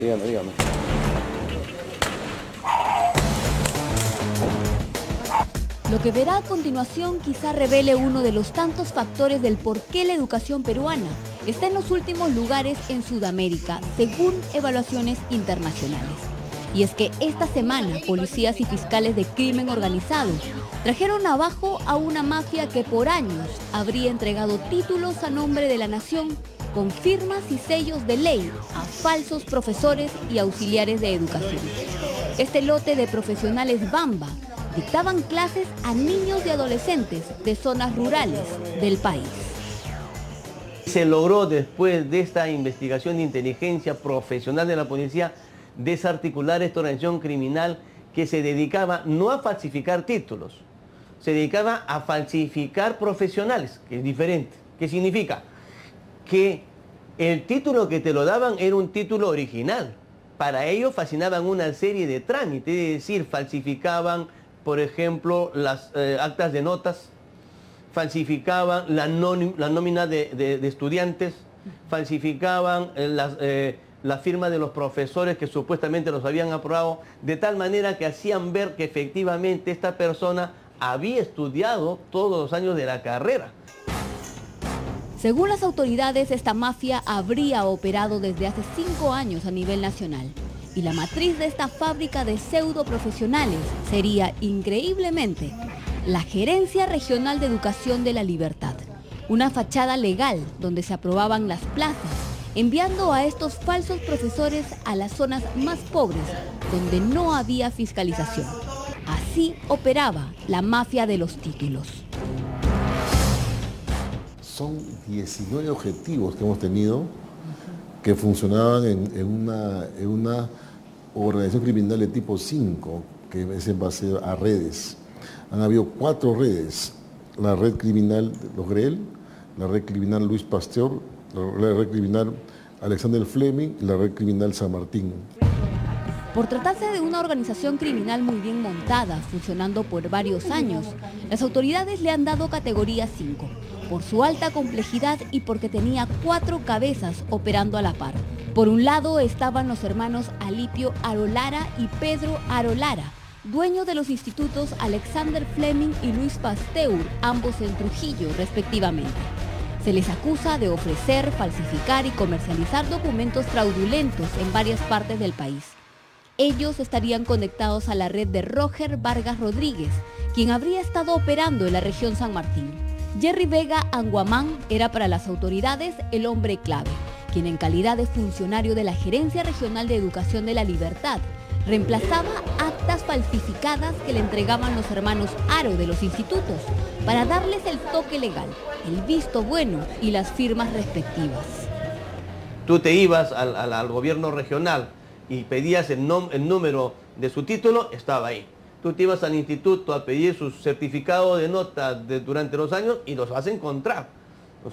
Dígame, dígame. Lo que verá a continuación quizá revele uno de los tantos factores del por qué la educación peruana está en los últimos lugares en Sudamérica, según evaluaciones internacionales. Y es que esta semana, policías y fiscales de crimen organizado trajeron abajo a una mafia que por años habría entregado títulos a nombre de la nación con firmas y sellos de ley a falsos profesores y auxiliares de educación. Este lote de profesionales Bamba dictaban clases a niños y adolescentes de zonas rurales del país. Se logró, después de esta investigación de inteligencia profesional de la policía, desarticular esta organización criminal que se dedicaba no a falsificar títulos, se dedicaba a falsificar profesionales, que es diferente. ¿Qué significa? Que el título que te lo daban era un título original. Para ello fascinaban una serie de trámites, es decir, falsificaban, por ejemplo, las actas de notas, falsificaban la nómina de estudiantes, falsificaban la firma de los profesores que supuestamente los habían aprobado, de tal manera que hacían ver que efectivamente esta persona había estudiado todos los años de la carrera. Según las autoridades, esta mafia habría operado desde hace 5 años a nivel nacional. Y la matriz de esta fábrica de pseudo profesionales sería, increíblemente, la Gerencia Regional de Educación de la Libertad. Una fachada legal donde se aprobaban las plazas, enviando a estos falsos profesores a las zonas más pobres, donde no había fiscalización. Así operaba la mafia de los títulos. Son 19 objetivos que hemos tenido que funcionaban en una organización criminal de tipo 5, que es en base a redes. Han habido 4 redes: la red criminal de los Greel, la red criminal Luis Pasteur, la red criminal Alexander Fleming y la red criminal San Martín. Por tratarse de una organización criminal muy bien montada, funcionando por varios años, las autoridades le han dado categoría 5, por su alta complejidad y porque tenía 4 cabezas operando a la par. Por un lado estaban los hermanos Alipio Arolara y Pedro Arolara, dueños de los institutos Alexander Fleming y Luis Pasteur, ambos en Trujillo, respectivamente. Se les acusa de ofrecer, falsificar y comercializar documentos fraudulentos en varias partes del país. Ellos estarían conectados a la red de Roger Vargas Rodríguez, quien habría estado operando en la región San Martín. Jerry Vega Anguamán era para las autoridades el hombre clave, quien en calidad de funcionario de la Gerencia Regional de Educación de la Libertad reemplazaba actas falsificadas que le entregaban los hermanos Aro de los institutos para darles el toque legal, el visto bueno y las firmas respectivas. Tú te ibas al gobierno regional y pedías el número de su título, estaba ahí. Tú te ibas al instituto a pedir su certificado de nota durante los años y los vas a encontrar,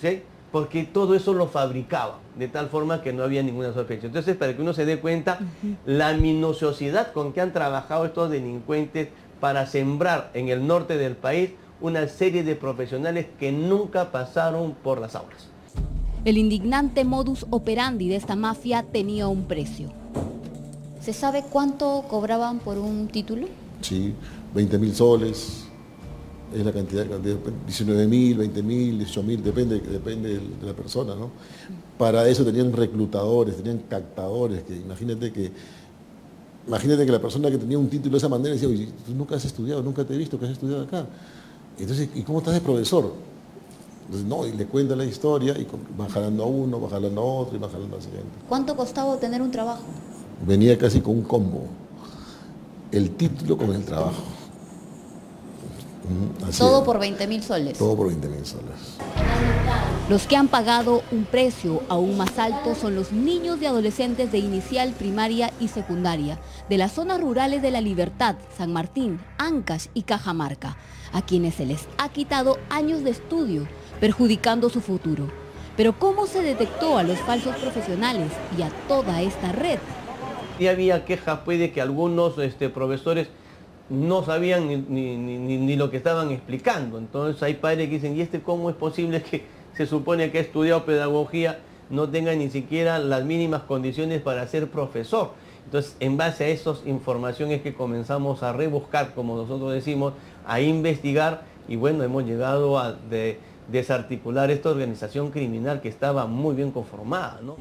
¿sí? Porque todo eso lo fabricaba, de tal forma que no había ninguna sospecha. Entonces, para que uno se dé cuenta, la minuciosidad con que han trabajado estos delincuentes para sembrar en el norte del país una serie de profesionales que nunca pasaron por las aulas. El indignante modus operandi de esta mafia tenía un precio. ¿Se sabe cuánto cobraban por un título? Sí, 20.000 soles, es la cantidad, 19.000, 20.000, 18.000, depende de la persona, ¿no? Para eso tenían reclutadores, tenían captadores, que imagínate que la persona que tenía un título de esa manera decía: oye, tú nunca has estudiado, nunca te he visto que has estudiado acá. Entonces, ¿y cómo estás de profesor? Entonces, no, y le cuenta la historia y va jalando a uno, va jalando a otro y va jalando al siguiente. ¿Cuánto costaba obtener un trabajo? Venía casi con un combo, el título con el trabajo. Así Todo era. por 20.000 soles. Todo por 20.000 soles. Los que han pagado un precio aún más alto son los niños y adolescentes de inicial, primaria y secundaria de las zonas rurales de La Libertad, San Martín, Ancash y Cajamarca, a quienes se les ha quitado años de estudio, perjudicando su futuro. Pero ¿cómo se detectó a los falsos profesionales y a toda esta red? Y había quejas pues de que algunos profesores no sabían ni lo que estaban explicando. Entonces hay padres que dicen: ¿y cómo es posible que se supone que ha estudiado pedagogía no tenga ni siquiera las mínimas condiciones para ser profesor. Entonces, en base a esas informaciones que comenzamos a rebuscar, como nosotros decimos, a investigar, y bueno, hemos llegado a desarticular esta organización criminal que estaba muy bien conformada, ¿no?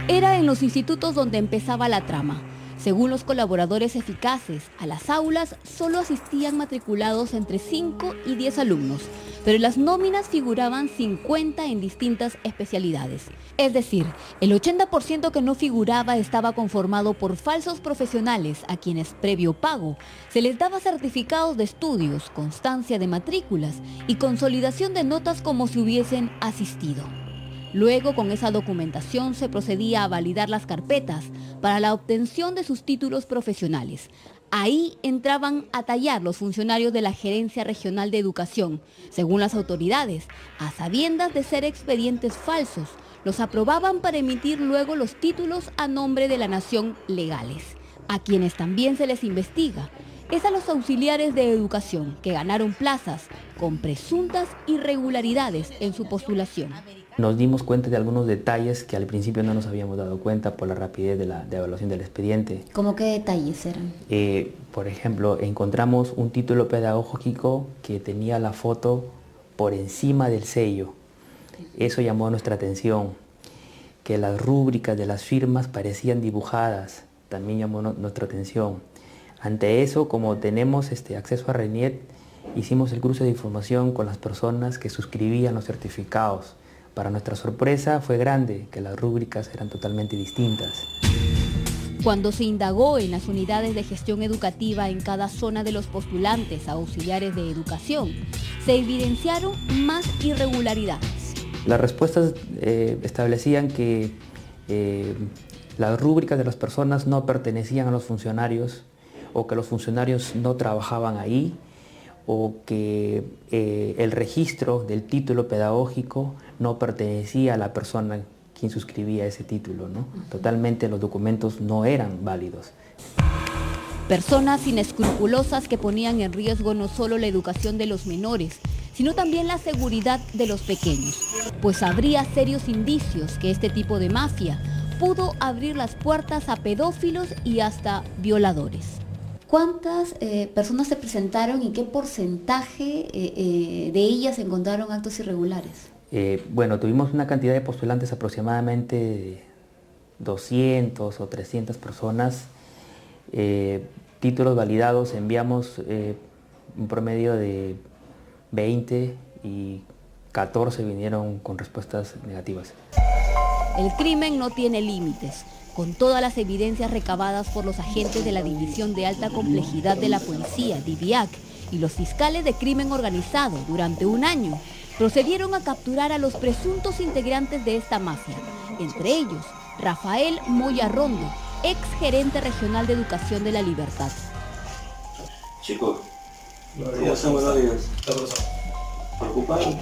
Era en los institutos donde empezaba la trama. Según los colaboradores eficaces, a las aulas solo asistían matriculados entre 5 y 10 alumnos, pero en las nóminas figuraban 50 en distintas especialidades. Es decir, el 80% que no figuraba estaba conformado por falsos profesionales a quienes, previo pago, se les daba certificados de estudios, constancia de matrículas y consolidación de notas como si hubiesen asistido. Luego, con esa documentación se procedía a validar las carpetas para la obtención de sus títulos profesionales. Ahí entraban a tallar los funcionarios de la Gerencia Regional de Educación. Según las autoridades, a sabiendas de ser expedientes falsos, los aprobaban para emitir luego los títulos a nombre de la nación legales. A quienes también se les investiga es a los auxiliares de educación que ganaron plazas con presuntas irregularidades en su postulación. Nos dimos cuenta de algunos detalles que al principio no nos habíamos dado cuenta por la rapidez de evaluación del expediente. ¿Cómo qué detalles eran? Por ejemplo, encontramos un título pedagógico que tenía la foto por encima del sello. Eso llamó nuestra atención. Que las rúbricas de las firmas parecían dibujadas, también llamó nuestra atención. Ante eso, como tenemos acceso a RENIET, hicimos el cruce de información con las personas que suscribían los certificados. Para nuestra sorpresa fue grande, que las rúbricas eran totalmente distintas. Cuando se indagó en las unidades de gestión educativa en cada zona de los postulantes a auxiliares de educación, se evidenciaron más irregularidades. Las respuestas establecían que las rúbricas de las personas no pertenecían a los funcionarios, o que los funcionarios no trabajaban ahí, o que el registro del título pedagógico no pertenecía a la persona quien suscribía ese título, ¿no? Totalmente los documentos no eran válidos. Personas inescrupulosas que ponían en riesgo no solo la educación de los menores, sino también la seguridad de los pequeños, pues habría serios indicios que este tipo de mafia pudo abrir las puertas a pedófilos y hasta violadores. ¿Cuántas personas se presentaron y qué porcentaje de ellas encontraron actos irregulares? Bueno, tuvimos una cantidad de postulantes aproximadamente 200 o 300 personas. Títulos validados enviamos un promedio de 20 y 14 vinieron con respuestas negativas. El crimen no tiene límites. Con todas las evidencias recabadas por los agentes de la División de Alta Complejidad de la Policía, DIVIAC, y los fiscales de crimen organizado durante un año, procedieron a capturar a los presuntos integrantes de esta mafia, entre ellos Rafael Moya Rondo, ex gerente regional de Educación de La Libertad. Chicos, buenos días. ¿Preocupado?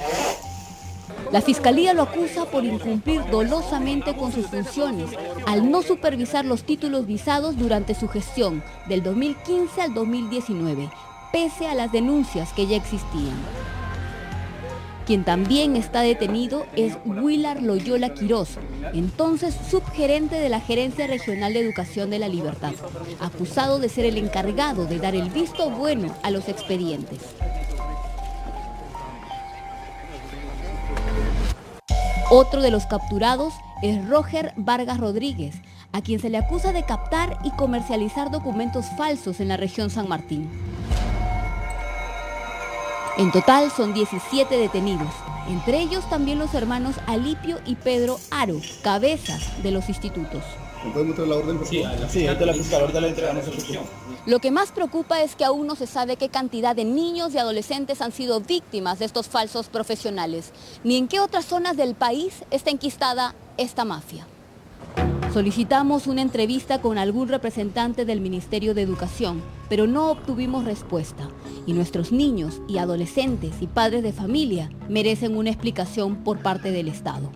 La Fiscalía lo acusa por incumplir dolosamente con sus funciones al no supervisar los títulos visados durante su gestión del 2015 al 2019, pese a las denuncias que ya existían. Quien también está detenido es Willard Loyola Quiroz, entonces subgerente de la Gerencia Regional de Educación de La Libertad, acusado de ser el encargado de dar el visto bueno a los expedientes. Otro de los capturados es Roger Vargas Rodríguez, a quien se le acusa de captar y comercializar documentos falsos en la región San Martín. En total son 17 detenidos, entre ellos también los hermanos Alipio y Pedro Aro, cabezas de los institutos. ¿Me puede mostrar la orden, por favor? Sí, ante la fiscal, ahorita le entregamos el documento. Lo que más preocupa es que aún no se sabe qué cantidad de niños y adolescentes han sido víctimas de estos falsos profesionales, ni en qué otras zonas del país está enquistada esta mafia. Solicitamos una entrevista con algún representante del Ministerio de Educación, pero no obtuvimos respuesta. Y nuestros niños y adolescentes y padres de familia merecen una explicación por parte del Estado.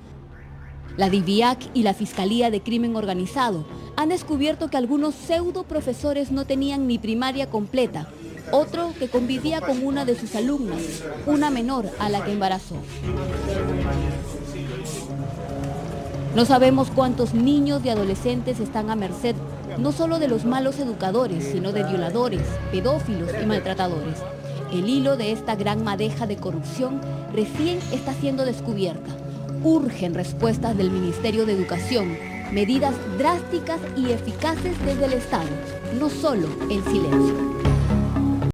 La DIVIAC y la Fiscalía de Crimen Organizado han descubierto que algunos pseudo profesores no tenían ni primaria completa, otro que convivía con una de sus alumnas, una menor a la que embarazó. No sabemos cuántos niños y adolescentes están a merced no solo de los malos educadores, sino de violadores, pedófilos y maltratadores. El hilo de esta gran madeja de corrupción recién está siendo descubierta. Urgen respuestas del Ministerio de Educación, medidas drásticas y eficaces desde el Estado, no solo el silencio.